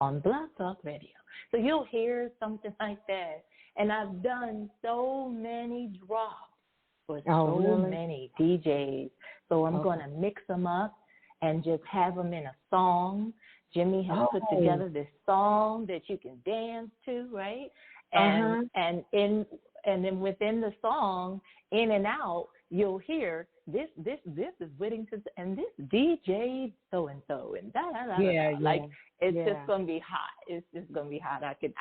on Blog Talk Radio. So you'll hear something like that. And I've done so many drops for so many DJs. So I'm going to mix them up and just have them in a song. Jimmy has put together this song that you can dance to, right? And and then within the song, in and out, you'll hear this is Whittington and this DJ so and so and da da da. Yeah, da. Like it's just gonna be hot. It's just gonna be hot. I can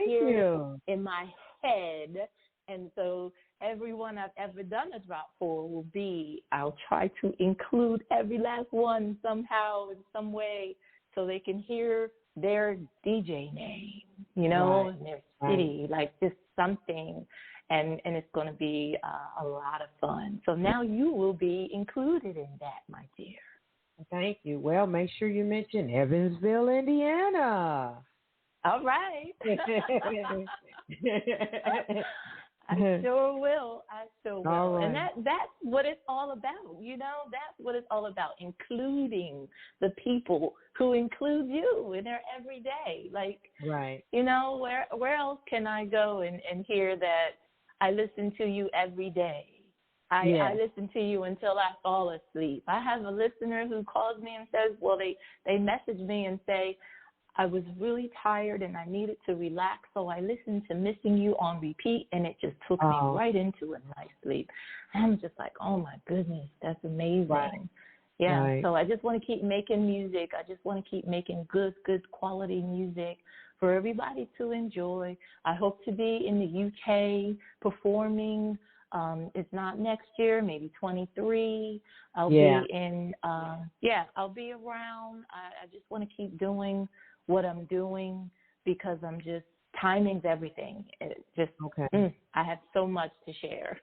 hear it in my head. And so everyone I've ever done a drop for will be, I'll try to include every last one somehow in some way so they can hear their DJ name, and their city, like just something. And it's going to be a lot of fun. So now you will be included in that, my dear. Thank you. Well, make sure you mention Evansville, Indiana. All right. I sure will. All right. And that's what it's all about. That's what it's all about, including the people who include you in their everyday. Like, right. Where else can I go and hear that I listen to you every day? I listen to you until I fall asleep. I have a listener who calls me and says, they message me and say, I was really tired and I needed to relax, so I listened to Missing You on repeat, and it just took me right into a nice sleep. I'm just like, oh, my goodness, that's amazing. Right. Yeah, right. So I just want to keep making music. I just want to keep making good quality music for everybody to enjoy. I hope to be in the UK performing. It's not next year, maybe 23. I'll be in, I'll be around. I just want to keep doing what I'm doing because I'm just, timing's everything. It just, I have so much to share.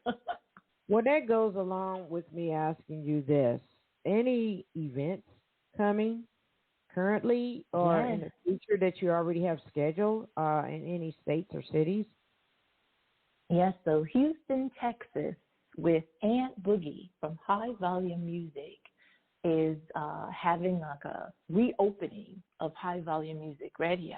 Well, that goes along with me asking you this. Any events coming currently or in the future that you already have scheduled in any states or cities? Yes, so Houston, Texas, with Aunt Boogie from High Volume Music is having like a reopening of High Volume Music Radio.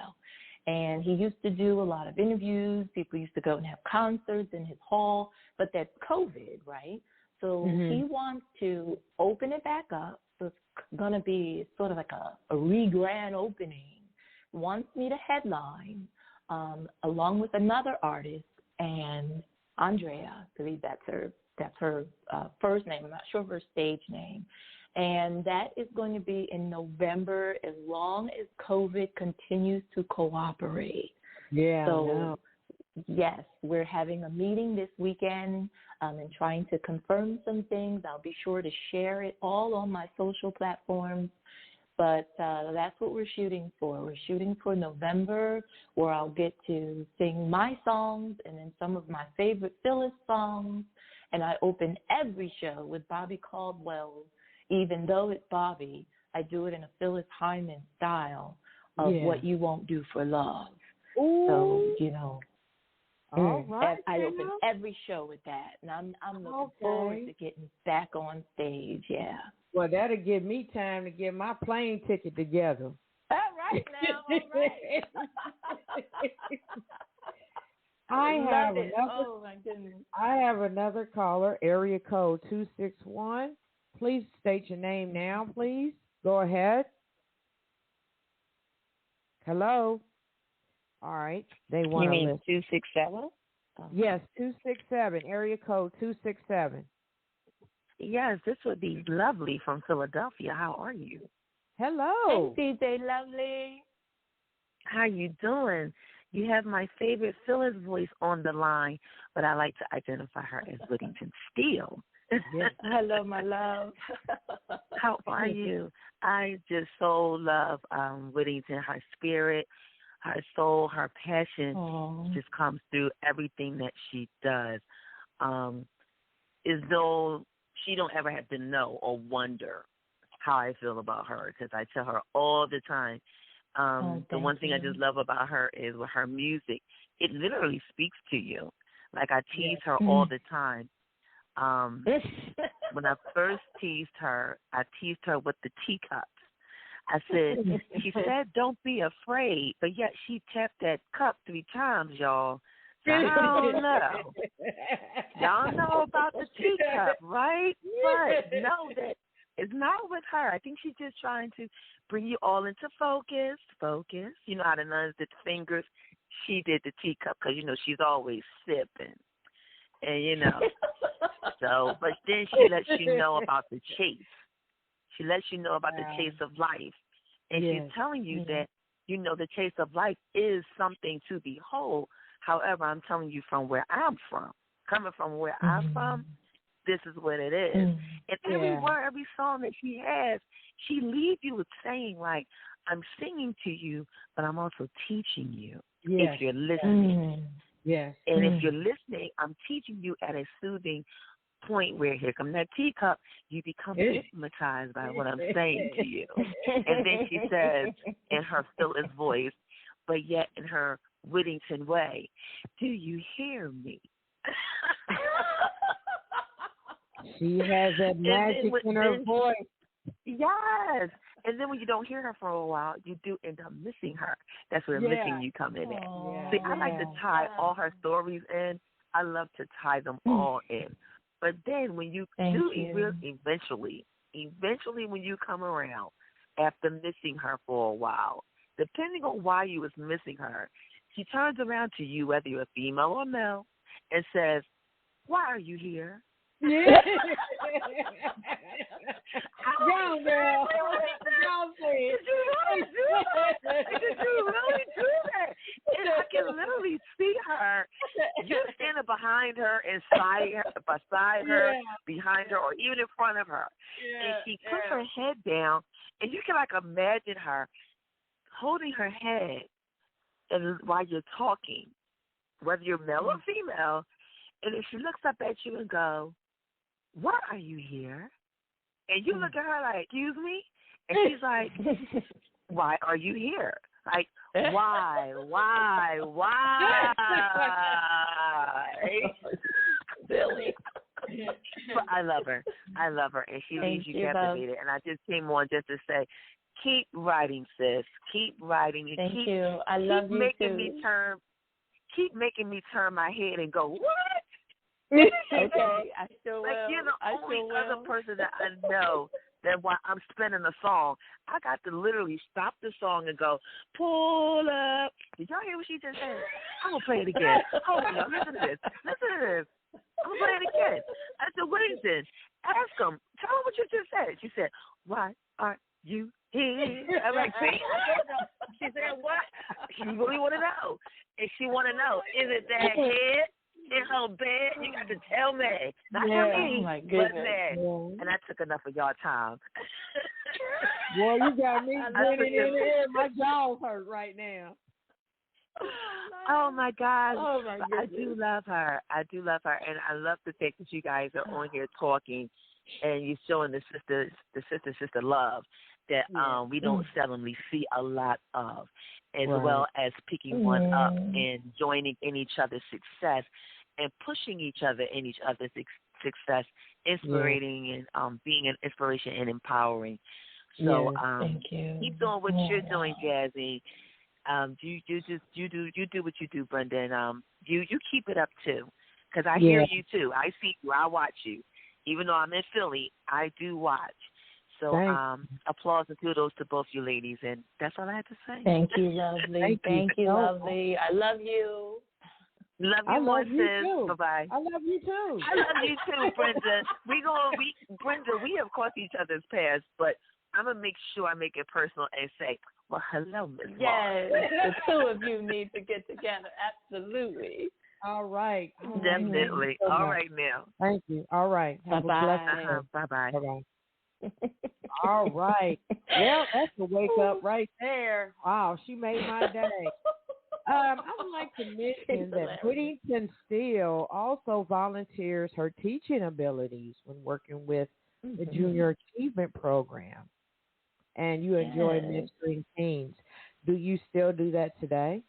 And he used to do a lot of interviews. People used to go and have concerts in his hall, but that's COVID, right? So he wants to open it back up. So it's going to be sort of like a re-grand opening. Wants me to headline along with another artist, and Andrea, I believe that's her first name. I'm not sure of her stage name. And that is going to be in November as long as COVID continues to cooperate. Yeah. So, yes, we're having a meeting this weekend and trying to confirm some things. I'll be sure to share it all on my social platforms. But that's what we're shooting for. We're shooting for November, where I'll get to sing my songs and then some of my favorite Phyllis songs. And I open every show with Bobby Caldwell. Even though it's Bobby, I do it in a Phyllis Hyman style of What You Won't Do for Love. Ooh. So, all right, I open every show with that. And I'm looking forward to getting back on stage, Well, that'll give me time to get my plane ticket together. All right now, all right. My goodness. I have another caller, area code 261. Please state your name now, please. Go ahead. Hello. All right. They want You to mean list 267? Yes, 267. Area code 267. Yes, this would be Lovely from Philadelphia. How are you? Hello. Hey, CJ Lovely. How you doing? You have my favorite Phyllis voice on the line, but I like to identify her as Whittington Still. Yes. Hello, my love. How are you? I just so love Whittington, her spirit, her soul, her passion just comes through everything that she does. As though she don't ever have to know or wonder how I feel about her, because I tell her all the time. The one thing I just love about her is with her music, it literally speaks to you. Like I tease her all the time. When I first teased her, I teased her with the teacups. I said, she said, don't be afraid, but yet she tapped that cup 3 times, y'all. So I don't know. Y'all know about the teacup, right? But know that it's not with her. I think she's just trying to bring you all into focus. Focus. You know how the nuns did the fingers? She did the teacup because, you know, she's always sipping. And, you know, so, but then she lets you know about the chase. She lets you know about the chase of life. And she's telling you that, you know, the chase of life is something to behold. However, I'm telling you from where I'm from. Coming from where I'm from, this is what it is. And every word, every song that she has, she leaves you with saying, like, I'm singing to you, but I'm also teaching you if you're listening. Yes. And if you're listening, I'm teaching you at a soothing point where here comes that teacup, you become hypnotized by what I'm saying to you. And then she says in her Phyllis voice, but yet in her Whittington way, do you hear me? She has that magic in her voice. Yes. And then when you don't hear her for a while, you do end up missing her. That's where missing you come in. See, I like to tie all her stories in. I love to tie them all in. But then when you eventually when you come around after missing her for a while, depending on why you was missing her, she turns around to you, whether you're a female or male, and says, why are you here? Yeah. Young girl. Did you really do that? And I can literally see her. You're standing behind her, beside her, behind her, or even in front of her. And she puts her head down, and you can like imagine her holding her head while you're talking, whether you're male or female. And if she looks up at you and go, why are you here? And you look at her like, excuse me? And she's like, why are you here? Like, why? Silly. But I love her. And she leaves you captivated. And I just came on just to say, keep writing, sis. Keep writing. Thank you. I love you too. Keep making me turn my head and go, what? Okay, I sure will. Like, you're the only other person that I know that while I'm spinning a song, I got to literally stop the song and go, pull up. Did y'all hear what she just said? I'm going to play it again. Hold on, listen to this. I'm going to play it again. I said, Whittington, ask him. Tell him what you just said. She said, why are you here? I'm like, see? She said, what? She really want to know. And she want to know, is it that head in her bed? You got to tell me. Not tell me, but that. And I took enough of y'all time. Boy, you got me grinning in the air. My jaws hurt right now. Oh, my God. Oh, my goodness. I do love her. And I love the fact that you guys are on here talking and you're showing the sister love that we don't seldomly see a lot of, as well as picking one up and joining in each other's success and pushing each other in each other's success, inspiring and being an inspiration and empowering. So thank you. Keep doing what you're doing, Jazzy. You do what you do, Brenda, and you keep it up too, because I hear you too. I see you. I watch you. Even though I'm in Philly, I do watch. So applause and kudos to both you ladies, and that's all I had to say. Thank you, lovely. Thank you, lovely. I love you. Love you more, sis. Bye-bye. I love you too. I love you too, Brenda. Brenda, we have crossed each other's paths, but I'm going to make sure I make it personal and say, well, hello, Miss Yes, the two of you need to get together. Absolutely. All right. Definitely. All right, now. Thank you. All right. Bye-bye. Bye-bye. Bye-bye. All right. Well, that's a wake up right there. Wow, she made my day. I would like to mention that Whittington Still also volunteers her teaching abilities when working with the Junior Achievement Program. And you enjoy mentoring teens. Do you still do that today?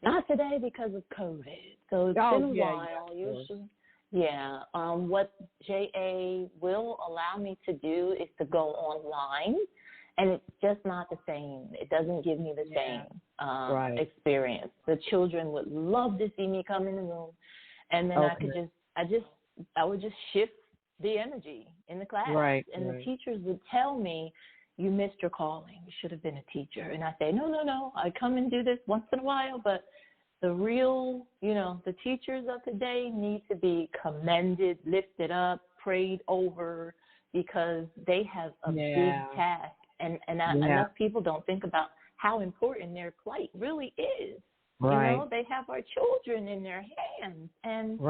Not today because of COVID. So it's been a while. Usually. Yeah. What JA will allow me to do is to go online and it's just not the same. It doesn't give me the same experience. The children would love to see me come in the room, and then I would just shift the energy in the class. And the teachers would tell me, "You missed your calling. You should have been a teacher." And I say, no. I come and do this once in a while, but the real, the teachers of today need to be commended, lifted up, prayed over, because they have a big task. And enough people don't think about how important their plight really is. They have our children in their hands, and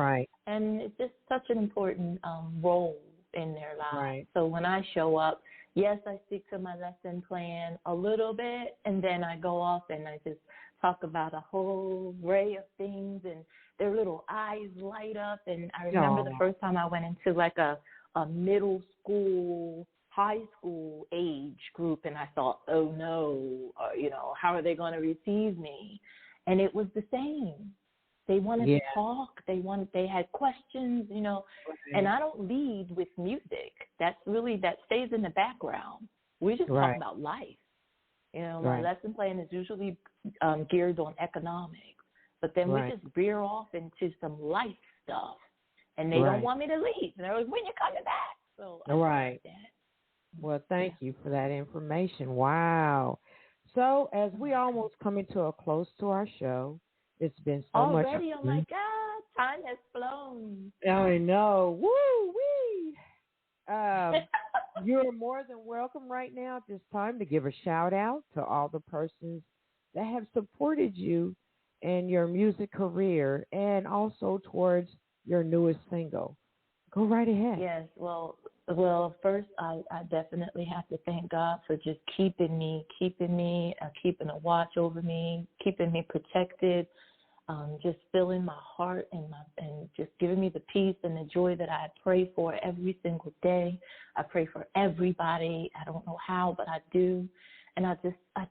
it's just such an important role in their lives. So when I show up, yes, I stick to my lesson plan a little bit, and then I go off and I just talk about a whole array of things, and their little eyes light up. And I remember the first time I went into like a middle school, high school age group, and I thought, oh no, how are they going to receive me? And it was the same. They wanted to talk. They had questions, and I don't lead with music. That stays in the background. We just talk about life. My lesson plan is usually geared on economics, but then we just veer off into some life stuff, and they don't want me to leave. And they're like, "When you coming back?" So I like that. Well, thank you for that information. Wow. So as we almost coming to a close to our show, it's been so much. Already? Oh my God, time has flown. I know. Woo wee. You're more than welcome right now at this time to give a shout out to all the persons that have supported you in your music career and also towards your newest single. Go right ahead. Yes. Well, first, I definitely have to thank God for just keeping keeping a watch over me, keeping me protected, just filling my heart and just giving me the peace and the joy that I pray for every single day. I pray for everybody. I don't know how, but I do. And I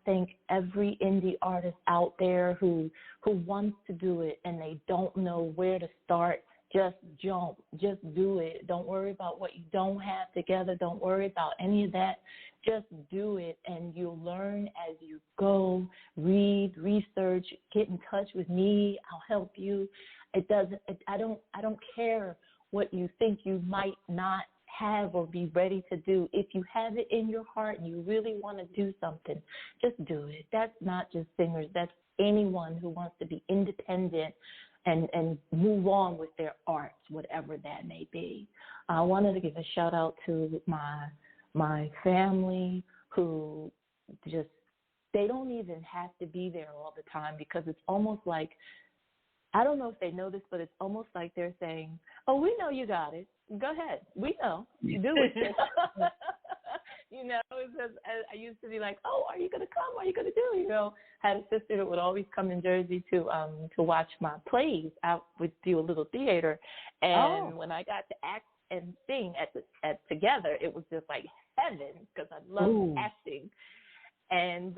thank every indie artist out there who wants to do it and they don't know where to start. Just jump. Just do it. Don't worry about what you don't have together. Don't worry about any of that. Just do it, and you'll learn as you go. Read, research, get in touch with me. I'll help you. I don't care what you think you might not have or be ready to do. If you have it in your heart and you really want to do something, just do it. That's not just singers. That's anyone who wants to be independent and move on with their arts, whatever that may be. I wanted to give a shout out to my family who they don't even have to be there all the time, because it's almost like, I don't know if they know this, but it's almost like they're saying, "Oh, we know you got it. Go ahead. We know. You do it." It's just, I used to be like, "Oh, are you going to come? What are you going to do?" Had a sister that would always come in Jersey to watch my plays. I would do a little theater, and when I got to act and sing at together, it was just like heaven, because I love acting. And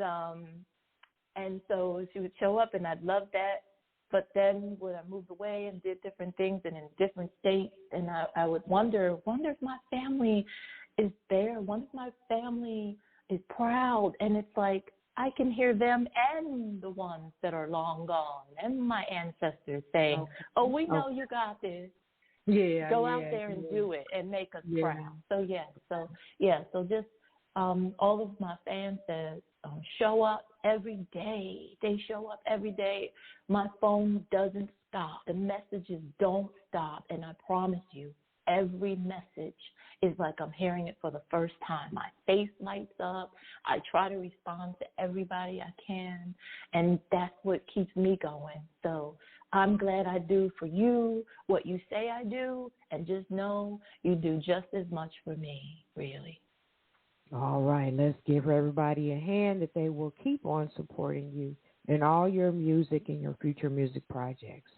so she would show up, and I'd love that. But then when I moved away and did different things and in different states, and I would wonder if my family is there. Wonder if my family is proud. And it's like, I can hear them and the ones that are long gone and my ancestors saying, "Oh, we know you got this. Go out there and do it and make us proud." So so just all of my fans that show up every day. They show up every day. My phone doesn't stop. The messages don't stop. And I promise you, every message is like I'm hearing it for the first time. My face lights up. I try to respond to everybody I can, and that's what keeps me going. So I'm glad I do for you what you say I do, and just know you do just as much for me, really. All right, let's give everybody a hand that they will keep on supporting you in all your music and your future music projects.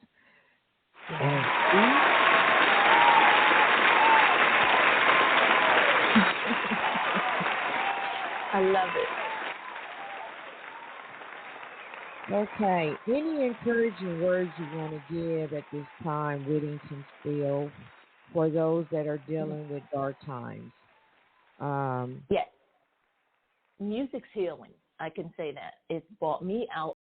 I love it. Okay, any encouraging words you want to give at this time, Whittington Still, for those that are dealing with dark times? music's healing. I can say that. It's brought me out